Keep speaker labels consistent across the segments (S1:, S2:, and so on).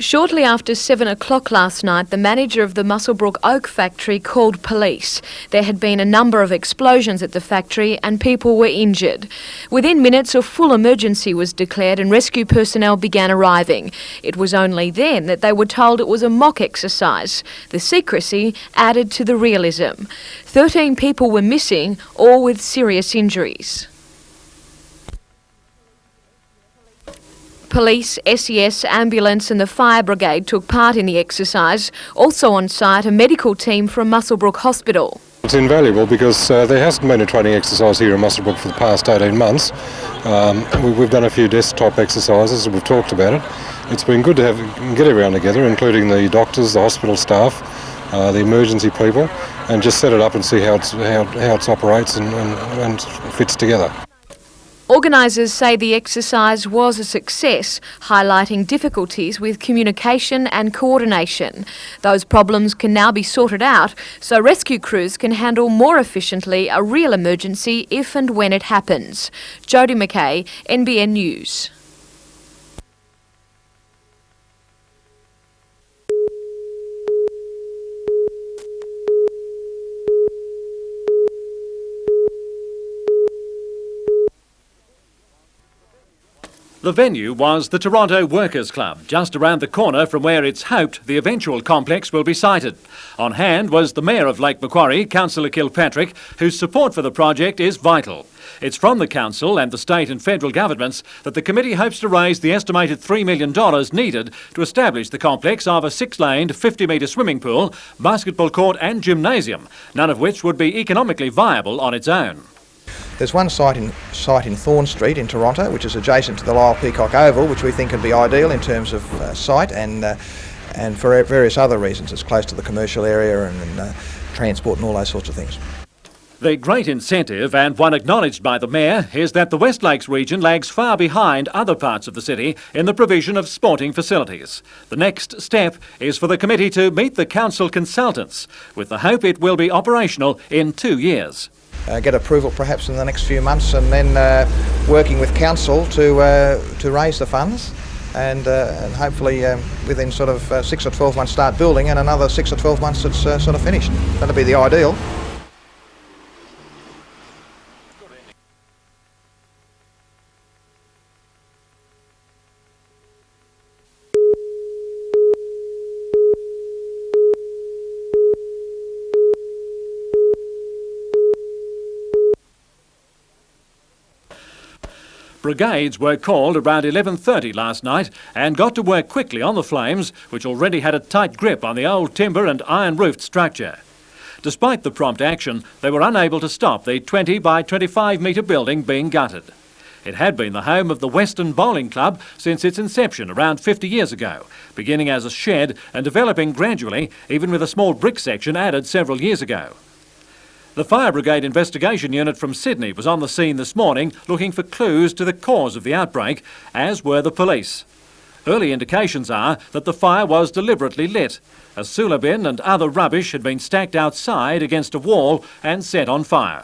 S1: Shortly after 7 o'clock last night, the manager of the Muswellbrook Oak factory called police. There had been a number of explosions at the factory and people were injured. Within minutes, a full emergency was declared and rescue personnel began arriving. It was only then that they were told it was a mock exercise. The secrecy added to the realism. 13 people were missing, all with serious injuries. Police, SES, ambulance and the fire brigade took part in the exercise. Also on site, a medical team from Muswellbrook Hospital.
S2: It's invaluable because there hasn't been a training exercise here in Muswellbrook for the past 18 months. We've done a few desktop exercises and we've talked about it. It's been good to get everyone together, including the doctors, the hospital staff, the emergency people, and just set it up and see how it operates and fits together.
S1: Organisers say the exercise was a success, highlighting difficulties with communication and coordination. Those problems can now be sorted out so rescue crews can handle more efficiently a real emergency if and when it happens. Jodie McKay, NBN News.
S3: The venue was the Toronto Workers' Club, just around the corner from where it's hoped the eventual complex will be sited. On hand was the Mayor of Lake Macquarie, Councillor Kilpatrick, whose support for the project is vital. It's from the Council and the state and federal governments that the committee hopes to raise the estimated $3 million needed to establish the complex of a 6-laned, 50-metre swimming pool, basketball court and gymnasium, none of which would be economically viable on its own.
S4: There's one site in Thorn Street in Toronto, which is adjacent to the Lyle Peacock Oval, which we think would be ideal in terms of site and for various other reasons. It's close to the commercial area and transport and all those sorts of things.
S3: The great incentive, and one acknowledged by the Mayor, is that the West Lakes region lags far behind other parts of the city in the provision of sporting facilities. The next step is for the committee to meet the council consultants, with the hope it will be operational in 2 years.
S4: Get approval perhaps in the next few months and then working with council to raise the funds and hopefully within sort of 6 or 12 months start building and another 6 or 12 months it's sort of finished. That'll be the ideal.
S3: Brigades were called around 11:30 last night and got to work quickly on the flames, which already had a tight grip on the old timber and iron-roofed structure. Despite the prompt action, they were unable to stop the 20 by 25 metre building being gutted. It had been the home of the Western Bowling Club since its inception around 50 years ago, beginning as a shed and developing gradually, even with a small brick section added several years ago. The Fire Brigade Investigation Unit from Sydney was on the scene this morning looking for clues to the cause of the outbreak, as were the police. Early indications are that the fire was deliberately lit. A sula bin and other rubbish had been stacked outside against a wall and set on fire.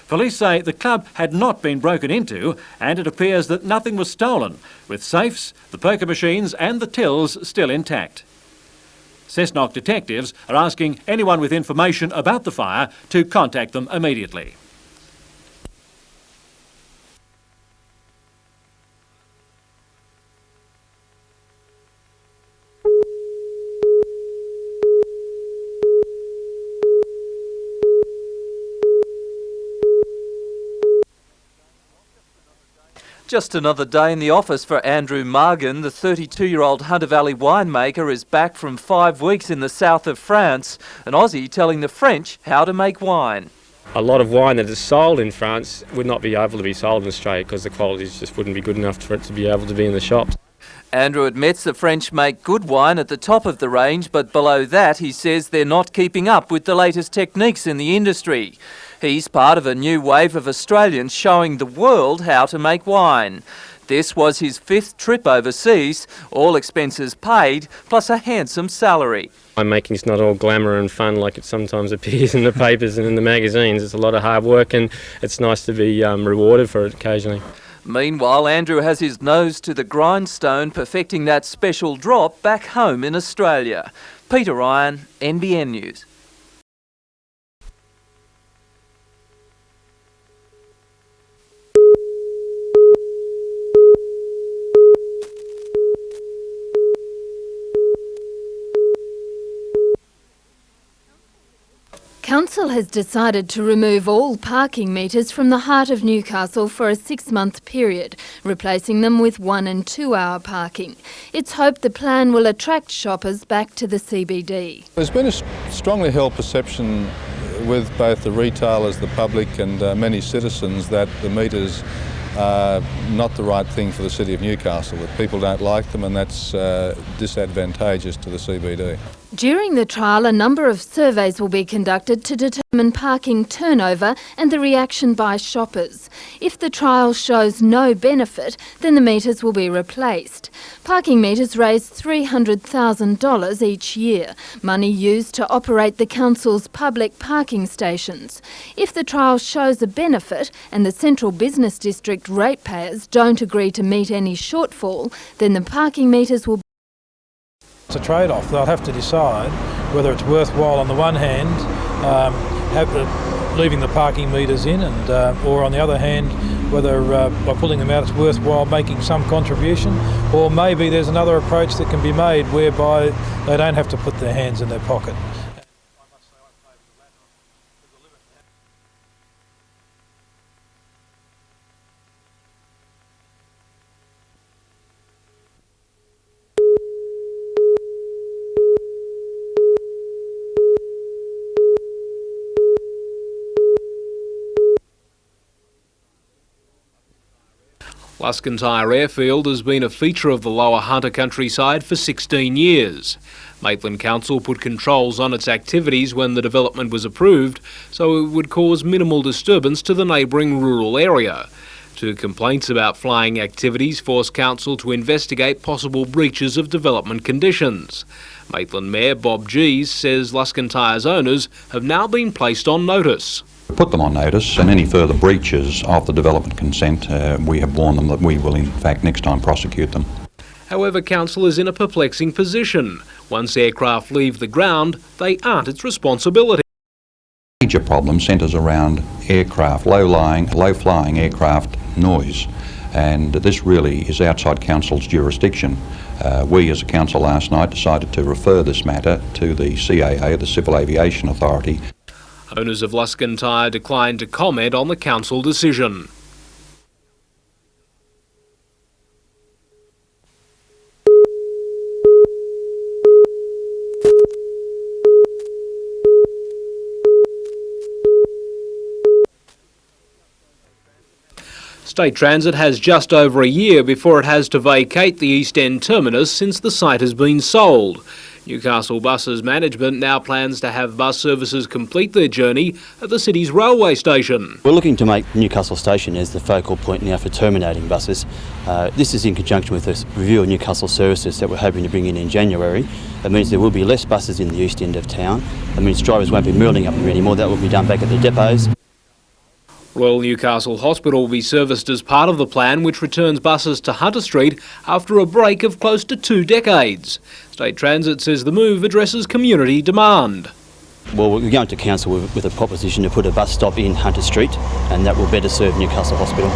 S3: Police say the club had not been broken into and it appears that nothing was stolen, with safes, the poker machines and the tills still intact. Cessnock detectives are asking anyone with information about the fire to contact them immediately.
S5: Just another day in the office for Andrew Margan. The 32-year-old Hunter Valley winemaker is back from 5 weeks in the south of France, an Aussie telling the French how to make wine.
S6: A lot of wine that is sold in France would not be able to be sold in Australia because the quality just wouldn't be good enough for it to be able to be in the shops.
S5: Andrew admits the French make good wine at the top of the range, but below that he says they're not keeping up with the latest techniques in the industry. He's part of a new wave of Australians showing the world how to make wine. This was his 5th trip overseas, all expenses paid, plus a handsome salary.
S6: Winemaking's not all glamour and fun like it sometimes appears in the papers and in the magazines. It's a lot of hard work and it's nice to be rewarded for it occasionally.
S5: Meanwhile, Andrew has his nose to the grindstone, perfecting that special drop back home in Australia. Peter Ryan, NBN News.
S7: Council has decided to remove all parking meters from the heart of Newcastle for a 6-month period, replacing them with 1- and 2-hour parking. It's hoped the plan will attract shoppers back to the CBD.
S8: There's been a strongly held perception with both the retailers, the public and many citizens that the meters are not the right thing for the City of Newcastle, that people don't like them and that's disadvantageous to the CBD.
S7: During the trial, a number of surveys will be conducted to determine parking turnover and the reaction by shoppers. If the trial shows no benefit, then the meters will be replaced. Parking meters raise $300,000 each year, money used to operate the council's public parking stations. If the trial shows a benefit and the Central Business District ratepayers don't agree to meet any shortfall, then the parking meters will
S9: It's a trade-off. They'll have to decide whether it's worthwhile on the one hand leaving the parking meters in and or on the other hand whether by pulling them out it's worthwhile making some contribution, or maybe there's another approach that can be made whereby they don't have to put their hands in their pocket.
S10: Luscantire Airfield has been a feature of the lower Hunter countryside for 16 years. Maitland Council put controls on its activities when the development was approved, so it would cause minimal disturbance to the neighbouring rural area. Two complaints about flying activities forced Council to investigate possible breaches of development conditions. Maitland Mayor Bob Gees says Luscantire's owners have now been placed on notice.
S11: Put them on notice, and any further breaches of the development consent, we have warned them that we will in fact next time prosecute them.
S10: However, Council is in a perplexing position. Once aircraft leave the ground, they aren't its responsibility.
S11: The major problem centres around aircraft, low-flying aircraft noise, and this really is outside Council's jurisdiction. We as a council last night decided to refer this matter to the CAA, the Civil Aviation Authority.
S10: Owners of Luscantire declined to comment on the council decision. State Transit has just over a year before it has to vacate the East End terminus since the site has been sold. Newcastle Buses management now plans to have bus services complete their journey at the city's railway station.
S12: We're looking to make Newcastle Station as the focal point now for terminating buses. This is in conjunction with a review of Newcastle services that we're hoping to bring in January. It means there will be less buses in the east end of town. It means drivers won't be murling up there anymore. That will be done back at the depots.
S10: Royal Newcastle Hospital will be serviced as part of the plan, which returns buses to Hunter Street after a break of close to 2 decades. State Transit says the move addresses community demand.
S12: Well, we're going to council with a proposition to put a bus stop in Hunter Street, and that will better serve Newcastle Hospital.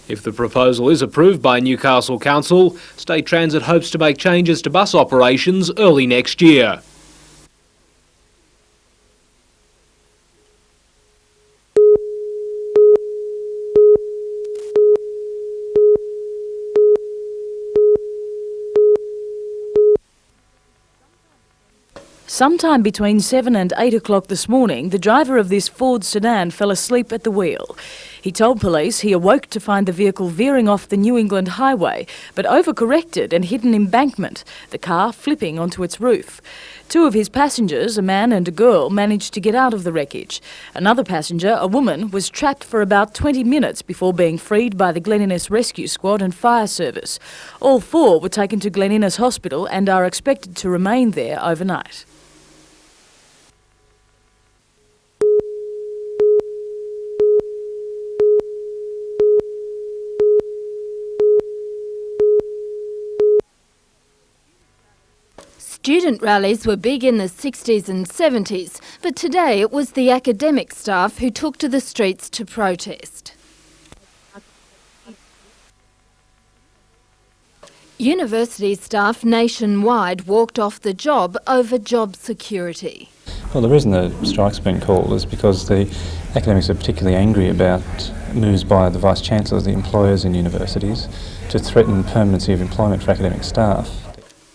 S10: If the proposal is approved by Newcastle Council, State Transit hopes to make changes to bus operations early next year.
S13: Sometime between 7 and 8 o'clock this morning, the driver of this Ford sedan fell asleep at the wheel. He told police he awoke to find the vehicle veering off the New England highway, but overcorrected and hit an embankment, the car flipping onto its roof. 2 of his passengers, a man and a girl, managed to get out of the wreckage. Another passenger, a woman, was trapped for about 20 minutes before being freed by the Glen Innes Rescue Squad and Fire Service. All 4 were taken to Glen Innes Hospital and are expected to remain there overnight.
S7: Student rallies were big in the 60s and 70s, but today it was the academic staff who took to the streets to protest. University staff nationwide walked off the job over job security.
S14: Well, the reason the strike's been called is because the academics are particularly angry about moves by the Vice-Chancellors, the employers in universities, to threaten permanency of employment for academic staff.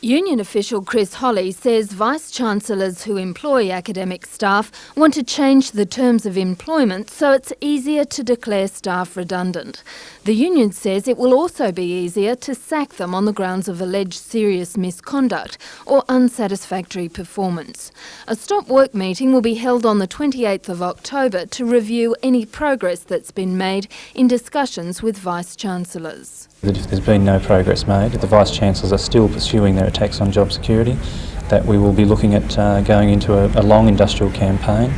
S7: Union official Chris Holly says Vice-Chancellors who employ academic staff want to change the terms of employment so it's easier to declare staff redundant. The union says it will also be easier to sack them on the grounds of alleged serious misconduct or unsatisfactory performance. A stop work meeting will be held on the 28th of October to review any progress that's been made in discussions with Vice-Chancellors.
S14: If there's been no progress made, if the Vice-Chancellors are still pursuing their attacks on job security, that we will be looking at going into a long industrial campaign.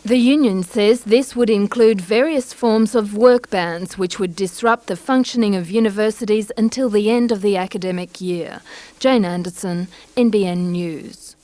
S7: The union says this would include various forms of work bans which would disrupt the functioning of universities until the end of the academic year. Jane Anderson, NBN News.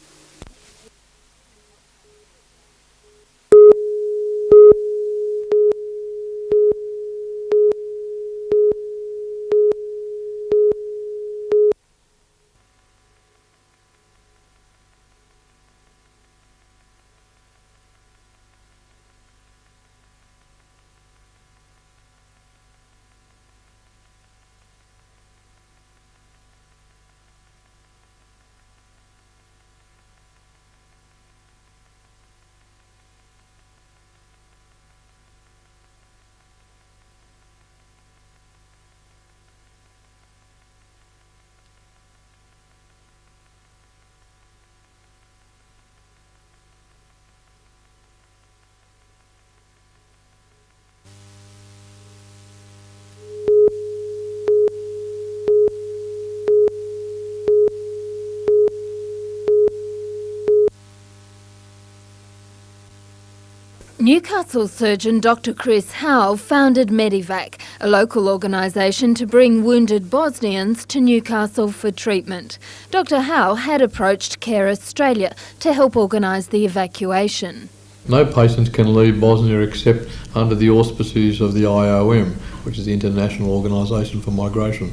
S7: Newcastle surgeon Dr Chris Howe founded Medivac, a local organisation to bring wounded Bosnians to Newcastle for treatment. Dr Howe had approached Care Australia to help organise the evacuation.
S15: No patients can leave Bosnia except under the auspices of the IOM, which is the International Organisation for Migration.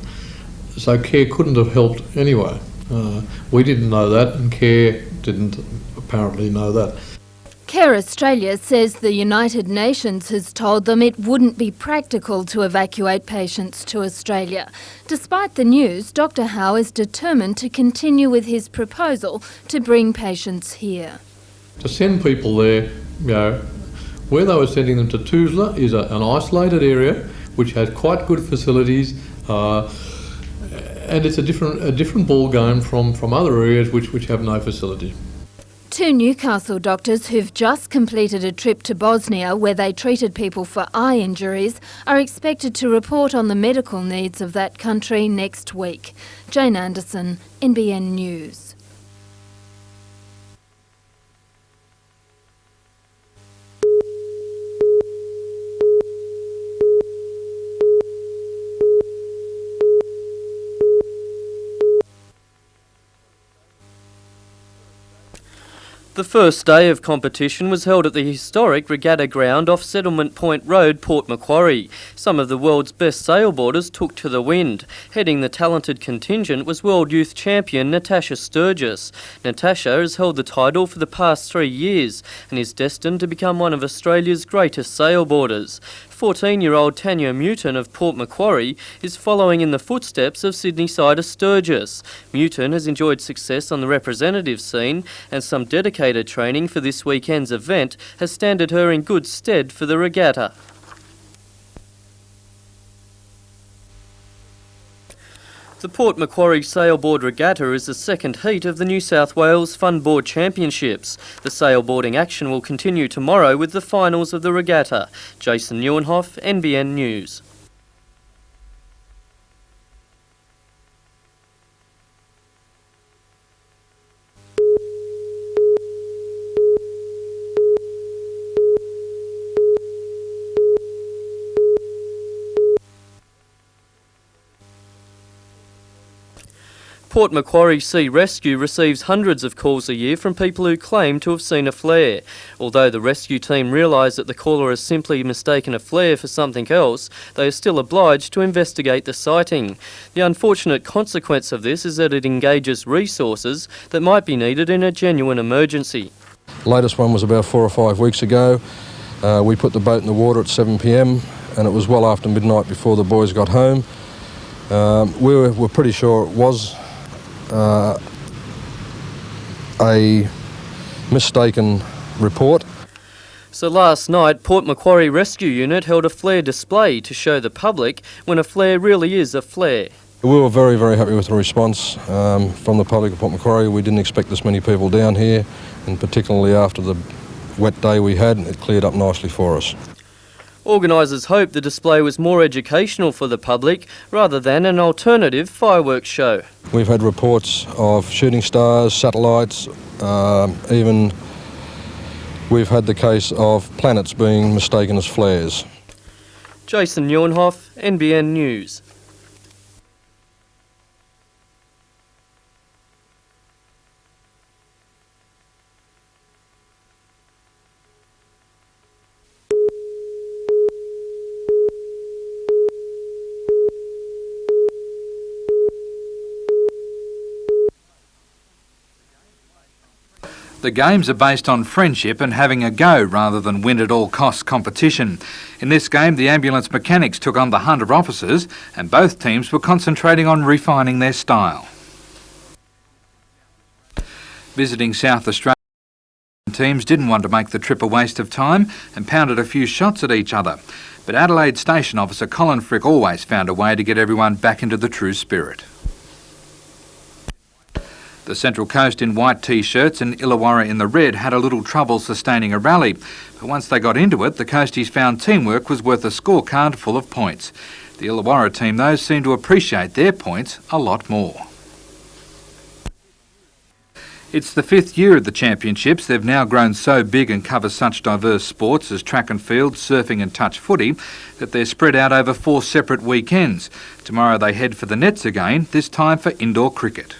S15: So Care couldn't have helped anyway. We didn't know that, and Care didn't apparently know that.
S7: Care Australia says the United Nations has told them it wouldn't be practical to evacuate patients to Australia. Despite the news, Dr Howe is determined to continue with his proposal to bring patients here.
S15: To send people there, where they were sending them to Tuzla is an isolated area which has quite good facilities, and it's a different ball game from other areas which have no facility.
S7: Two Newcastle doctors who've just completed a trip to Bosnia where they treated people for eye injuries are expected to report on the medical needs of that country next week. Jane Anderson, NBN News.
S16: The first day of competition was held at the historic regatta ground off Settlement Point Road, Port Macquarie. Some of the world's best sailboarders took to the wind. Heading the talented contingent was World Youth Champion Natasha Sturgis. Natasha has held the title for the past 3 years and is destined to become one of Australia's greatest sailboarders. 14-year-old Tanya Mewton of Port Macquarie is following in the footsteps of Sydney-sider Sturgis. Mewton has enjoyed success on the representative scene, and some dedicated training for this weekend's event has standed her in good stead for the regatta. The Port Macquarie Sailboard Regatta is the second heat of the New South Wales Funboard Championships. The sailboarding action will continue tomorrow with the finals of the regatta. Jason Neuenhoff, NBN News. Port Macquarie Sea Rescue receives hundreds of calls a year from people who claim to have seen a flare. Although the rescue team realise that the caller has simply mistaken a flare for something else, they are still obliged to investigate the sighting. The unfortunate consequence of this is that it engages resources that might be needed in a genuine emergency.
S17: The latest one was about 4 or 5 weeks ago. We put the boat in the water at 7 p.m. and it was well after midnight before the boys got home. We were pretty sure it was a mistaken report.
S16: So last night, Port Macquarie Rescue Unit held a flare display to show the public when a flare really is a flare.
S17: We were very, very happy with the response from the public of Port Macquarie. We didn't expect this many people down here, and particularly after the wet day we had, it cleared up nicely for us.
S16: Organisers hope the display was more educational for the public rather than an alternative fireworks show.
S17: We've had reports of shooting stars, satellites, even we've had the case of planets being mistaken as flares.
S16: Jason Neuenhoff, NBN News.
S18: The games are based on friendship and having a go rather than win at all costs competition. In this game, the ambulance mechanics took on the Hunter officers and both teams were concentrating on refining their style. Visiting South Australia teams didn't want to make the trip a waste of time and pounded a few shots at each other. But Adelaide Station Officer Colin Frick always found a way to get everyone back into the true spirit. The Central Coast in white T-shirts and Illawarra in the red had a little trouble sustaining a rally, but once they got into it, the Coasties found teamwork was worth a scorecard full of points. The Illawarra team, though, seemed to appreciate their points a lot more. It's the 5th year of the championships. They've now grown so big and cover such diverse sports as track and field, surfing and touch footy that they're spread out over 4 separate weekends. Tomorrow they head for the nets again, this time for indoor cricket.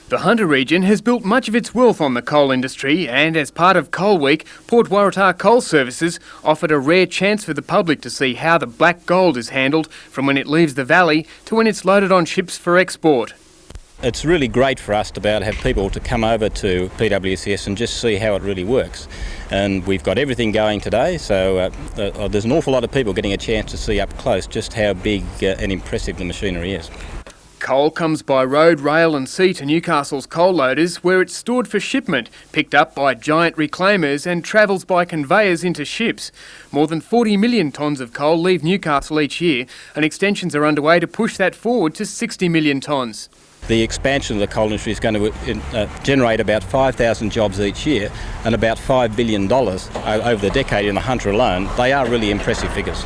S19: The Hunter region has built much of its wealth on the coal industry, and as part of Coal Week, Port Waratah Coal Services offered a rare chance for the public to see how the black gold is handled from when it leaves the valley to when it's loaded on ships for export.
S20: It's really great for us to be able to have people to come over to PWCS and just see how it really works. And we've got everything going today, so there's an awful lot of people getting a chance to see up close just how big and impressive the machinery is.
S19: Coal comes by road, rail and sea to Newcastle's coal loaders, where it's stored for shipment, picked up by giant reclaimers and travels by conveyors into ships. More than 40 million tonnes of coal leave Newcastle each year, and extensions are underway to push that forward to 60 million tonnes.
S20: The expansion of the coal industry is going to generate about 5,000 jobs each year and about $5 billion over the decade in the Hunter alone. They are really impressive figures.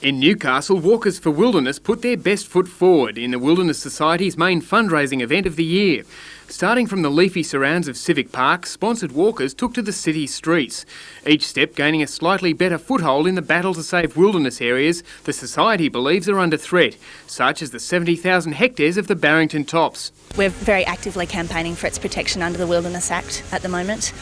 S19: In Newcastle, Walkers for Wilderness put their best foot forward in the Wilderness Society's main fundraising event of the year. Starting from the leafy surrounds of Civic Park, sponsored walkers took to the city streets, each step gaining a slightly better foothold in the battle to save wilderness areas the Society believes are under threat, such as the 70,000 hectares of the Barrington Tops.
S21: We're very actively campaigning for its protection under the Wilderness Act at the moment.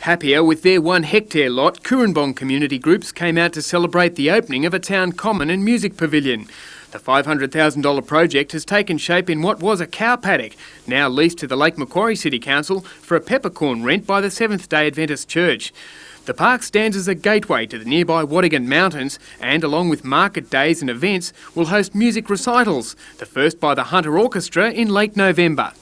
S19: Happier with their 1 hectare lot, Coorambong community groups came out to celebrate the opening of a town common and music pavilion. The $500,000 project has taken shape in what was a cow paddock, now leased to the Lake Macquarie City Council for a peppercorn rent by the Seventh-day Adventist Church. The park stands as a gateway to the nearby Wadigan Mountains and, along with market days and events, will host music recitals, the first by the Hunter Orchestra in late November.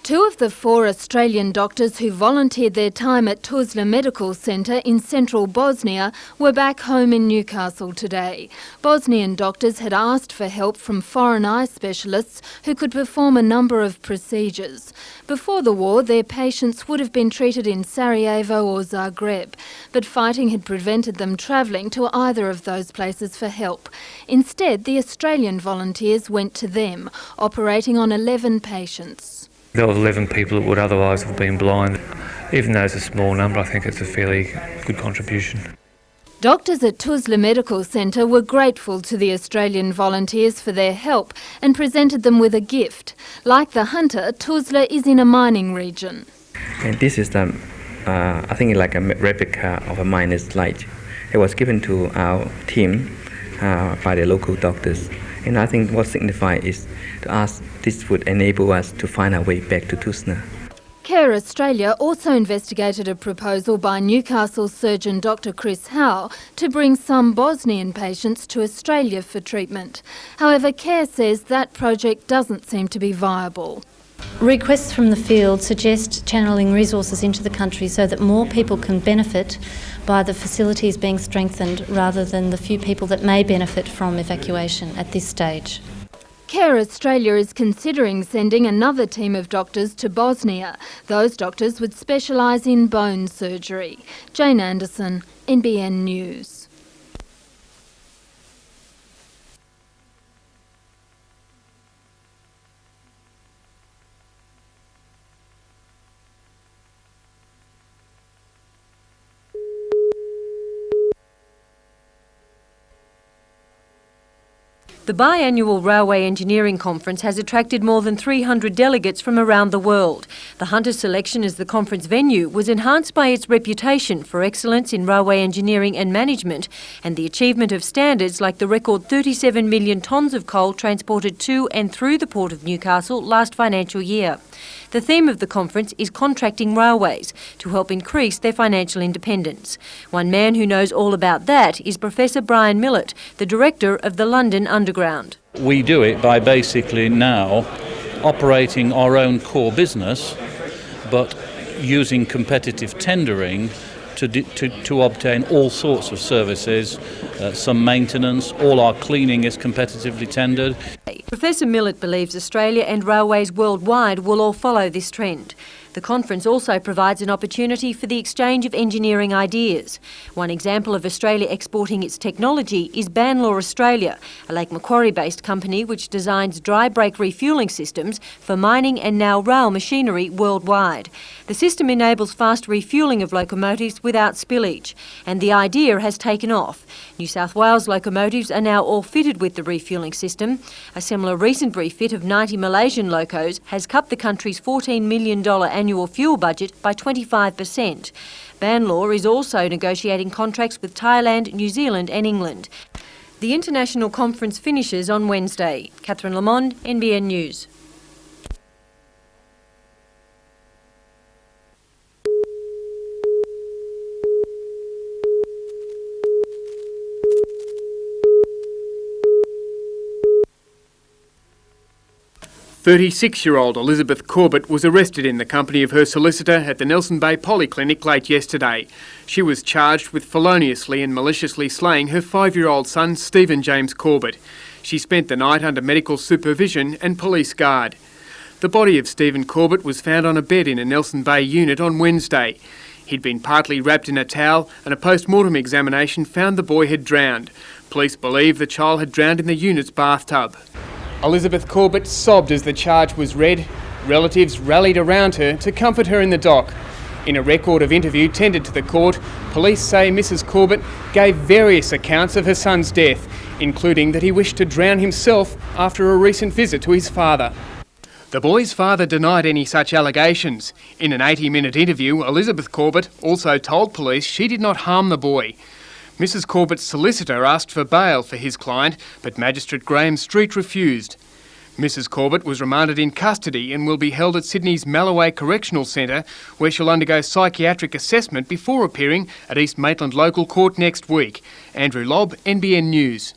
S7: Two of the 4 Australian doctors who volunteered their time at Tuzla Medical Centre in central Bosnia were back home in Newcastle today. Bosnian doctors had asked for help from foreign eye specialists who could perform a number of procedures. Before the war, their patients would have been treated in Sarajevo or Zagreb, but fighting had prevented them travelling to either of those places for help. Instead, the Australian volunteers went to them, operating on 11 patients.
S2: There were 11 people that would otherwise have been blind. Even though it's a small number, I think it's a fairly good contribution.
S7: Doctors at Tuzla Medical Centre were grateful to the Australian volunteers for their help and presented them with a gift. Like the hunter, Tuzla is in a mining region.
S22: And this is I think like a replica of a miner's light. It was given to our team by the local doctors. And I think what signifies is to us this would enable us to find our way back to Tuzla.
S7: Care Australia also investigated a proposal by Newcastle surgeon Dr Chris Howe to bring some Bosnian patients to Australia for treatment. However, Care says that project doesn't seem to be viable.
S23: Requests from the field suggest channeling resources into the country so that more people can benefit by the facilities being strengthened rather than the few people that may benefit from evacuation at this stage.
S7: Care Australia is considering sending another team of doctors to Bosnia. Those doctors would specialise in bone surgery. Jane Anderson, NBN News.
S24: The biannual Railway Engineering Conference has attracted more than 300 delegates from around the world. The Hunter selection as the conference venue was enhanced by its reputation for excellence in railway engineering and management and the achievement of standards like the record 37 million tonnes of coal transported to and through the Port of Newcastle last financial year. The theme of the conference is contracting railways to help increase their financial independence. One man who knows all about that is Professor Brian Millett, the director of the London Underground.
S25: We do it by basically now operating our own core business, but using competitive tendering to obtain all sorts of services, some maintenance, all our cleaning is competitively tendered.
S24: Professor Millett believes Australia and railways worldwide will all follow this trend. The conference also provides an opportunity for the exchange of engineering ideas. One example of Australia exporting its technology is Banlaw Australia, a Lake Macquarie-based company which designs dry brake refuelling systems for mining and now rail machinery worldwide. The system enables fast refuelling of locomotives without spillage, and the idea has taken off. New South Wales locomotives are now all fitted with the refuelling system. A similar recent refit of 90 Malaysian locos has cut the country's $14 million annual fuel budget by 25%. Banlaw is also negotiating contracts with Thailand, New Zealand and England. The international conference finishes on Wednesday. Catherine Lamond, NBN News.
S19: "36-year-old Elizabeth Corbett was arrested in the company of her solicitor at the Nelson Bay Polyclinic late yesterday. She was charged with feloniously and maliciously slaying her 5-year-old son, Stephen James Corbett. She spent the night under medical supervision and police guard. The body of Stephen Corbett was found on a bed in a Nelson Bay unit on Wednesday. He'd been partly wrapped in a towel, and a post-mortem examination found the boy had drowned. Police believe the child had drowned in the unit's bathtub. Elizabeth Corbett sobbed as the charge was read. Relatives rallied around her to comfort her in the dock. In a record of interview tendered to the court, police say Mrs Corbett gave various accounts of her son's death, including that he wished to drown himself after a recent visit to his father. The boy's father denied any such allegations. In an 80-minute interview, Elizabeth Corbett also told police she did not harm the boy. Mrs Corbett's solicitor asked for bail for his client, but Magistrate Graham Street refused. Mrs Corbett was remanded in custody and will be held at Sydney's Malloway Correctional Centre, where she'll undergo psychiatric assessment before appearing at East Maitland Local Court next week. Andrew Lobb, NBN News.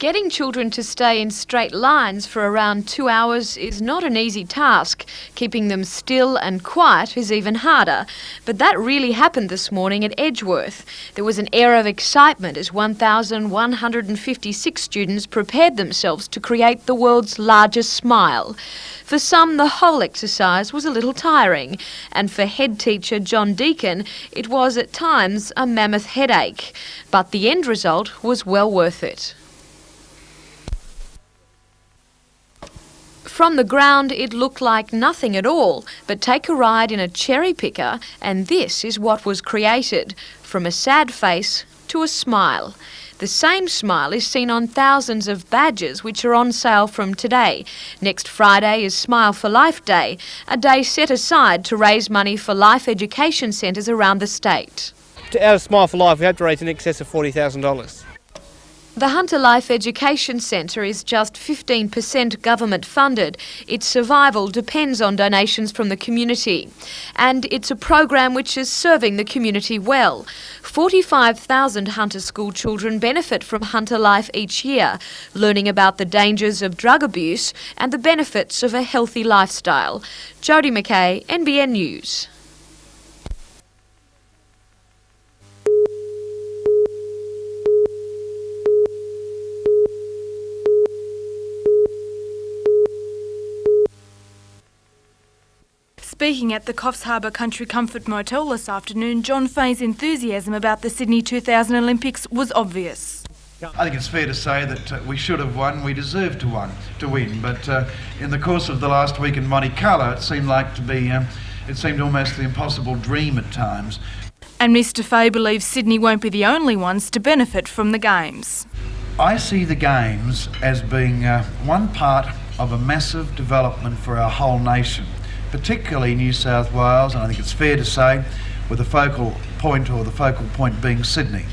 S1: Getting children to stay in straight lines for around 2 hours is not an easy task. Keeping them still and quiet is even harder. But that really happened this morning at Edgeworth. There was an air of excitement as 1,156 students prepared themselves to create the world's largest smile. For some, the whole exercise was a little tiring, and for head teacher John Deacon, it was at times a mammoth headache. But the end result was well worth it. From the ground, it looked like nothing at all, but take a ride in a cherry picker, and this is what was created, from a sad face to a smile. The same smile is seen on thousands of badges which are on sale from today. Next Friday is Smile for Life Day, a day set aside to raise money for life education centres around the state.
S3: Out of Smile for Life, we hope to raise in excess of $40,000.
S1: The Hunter Life Education Centre is just 15% government funded. Its survival depends on donations from the community. And it's a program which is serving the community well. 45,000 Hunter school children benefit from Hunter Life each year, learning about the dangers of drug abuse and the benefits of a healthy lifestyle. Jodie McKay, NBN News.
S4: Speaking at the Coffs Harbour Country Comfort Motel this afternoon, John Fay's enthusiasm about the Sydney 2000 Olympics was obvious.
S5: I think it's fair to say that we should have won, we deserved to win, but in the course of the last week in Monte Carlo it seemed almost the impossible dream at times.
S4: And Mr Fay believes Sydney won't be the only ones to benefit from the Games.
S5: I see the Games as being one part of a massive development for our whole nation, particularly New South Wales, and I think it's fair to say with the focal point being Sydney.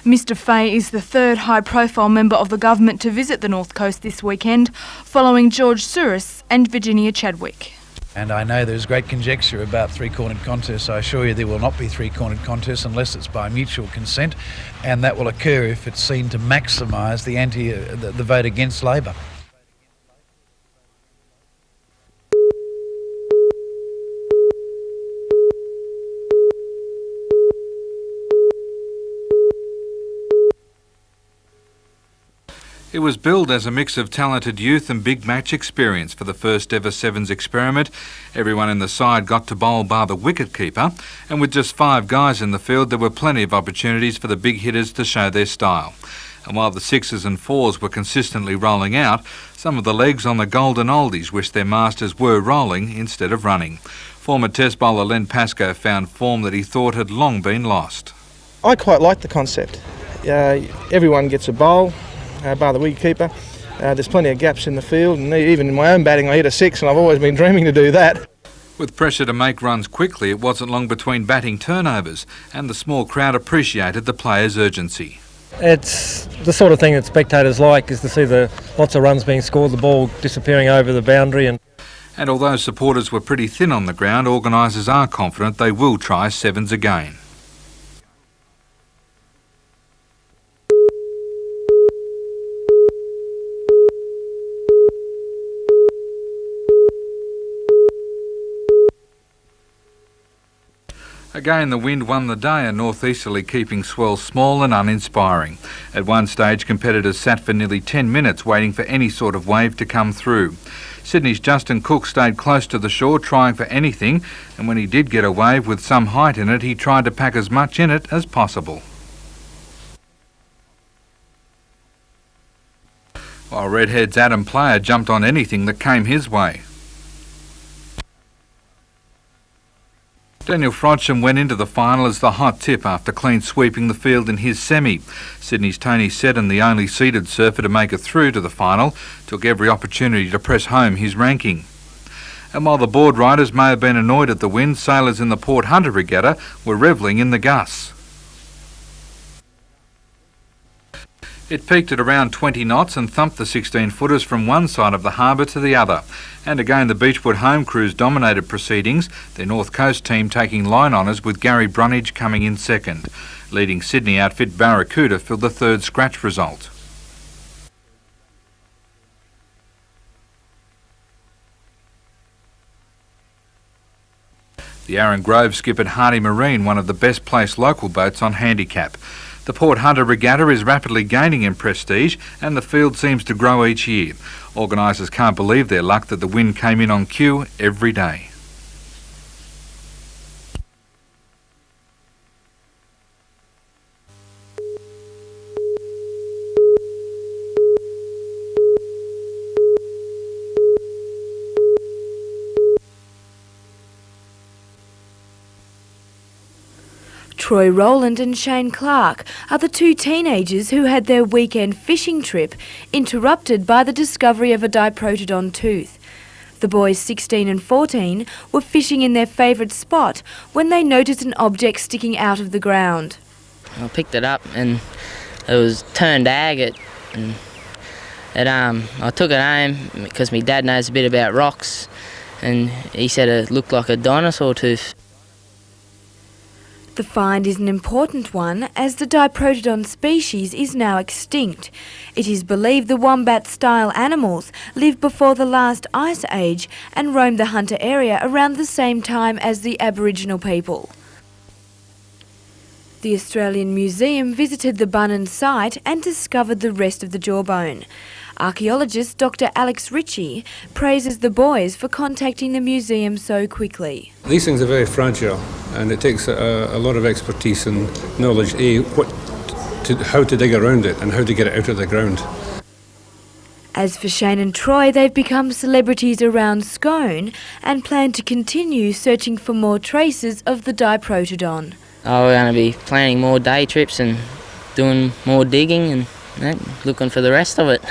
S4: Mr Fay is the third high-profile member of the government to visit the North Coast this weekend, following George Soros and Virginia Chadwick.
S5: And I know there's great conjecture about three-cornered contests. I assure you there will not be three-cornered contests unless it's by mutual consent, and that will occur if it's seen to maximise the vote against Labor.
S18: It was billed as a mix of talented youth and big match experience for the first ever Sevens experiment. Everyone in the side got to bowl bar the wicket-keeper, and with just 5 guys in the field there were plenty of opportunities for the big hitters to show their style. And while the 6s and 4s were consistently rolling out, some of the legs on the golden oldies wished their masters were rolling instead of running. Former Test bowler Len Pascoe found form that he thought had long been lost.
S6: I quite like the concept. Everyone gets a bowl. Bar the wicketkeeper. There's plenty of gaps in the field, and even in my own batting I hit a 6, and I've always been dreaming to do that.
S18: With pressure to make runs quickly, it wasn't long between batting turnovers, and the small crowd appreciated the players' urgency.
S26: It's the sort of thing that spectators like, is to see the lots of runs being scored, the ball disappearing over the boundary.
S18: And although supporters were pretty thin on the ground, organisers are confident they will try 7s again. Again, the wind won the day, a northeasterly keeping swell small and uninspiring. At one stage, competitors sat for nearly 10 minutes waiting for any sort of wave to come through. Sydney's Justin Cook stayed close to the shore, trying for anything, and when he did get a wave with some height in it, he tried to pack as much in it as possible. While Redhead's Adam Player jumped on anything that came his way. Daniel Frodsham went into the final as the hot tip after clean sweeping the field in his semi. Sydney's Tony Seddon, the only seeded surfer to make it through to the final, took every opportunity to press home his ranking. And while the board riders may have been annoyed at the wind, sailors in the Port Hunter Regatta were revelling in the gusts. It peaked at around 20 knots and thumped the 16-footers from one side of the harbour to the other. And again the Beachwood home crews dominated proceedings, their North Coast team taking line honours with Gary Brunage coming in second. Leading Sydney outfit Barracuda filled the third scratch result. The Aaron Grove skippered Hardy Marine, one of the best placed local boats on handicap. The Port Hunter Regatta is rapidly gaining in prestige and the field seems to grow each year. Organisers can't believe their luck that the wind came in on cue every day.
S4: Troy Rowland and Shane Clark are the two teenagers who had their weekend fishing trip interrupted by the discovery of a diprotodon tooth. The boys 16 and 14 were fishing in their favourite spot when they noticed an object sticking out of the ground.
S8: I picked it up and it was turned agate, and I took it home because my dad knows a bit about rocks, and he said it looked like a dinosaur tooth.
S4: The find is an important one as the diprotodon species is now extinct. It is believed the wombat-style animals lived before the last ice age and roamed the Hunter area around the same time as the Aboriginal people. The Australian Museum visited the Bunnan site and discovered the rest of the jawbone. Archaeologist Dr. Alex Ritchie praises the boys for contacting the museum so quickly.
S9: These things are very fragile and it takes a lot of expertise and knowledge, how to dig around it and how to get it out of the ground.
S4: As for Shane and Troy, they've become celebrities around Scone and plan to continue searching for more traces of the diprotodon.
S8: We're going to be planning more day trips and doing more digging and looking for the rest of it.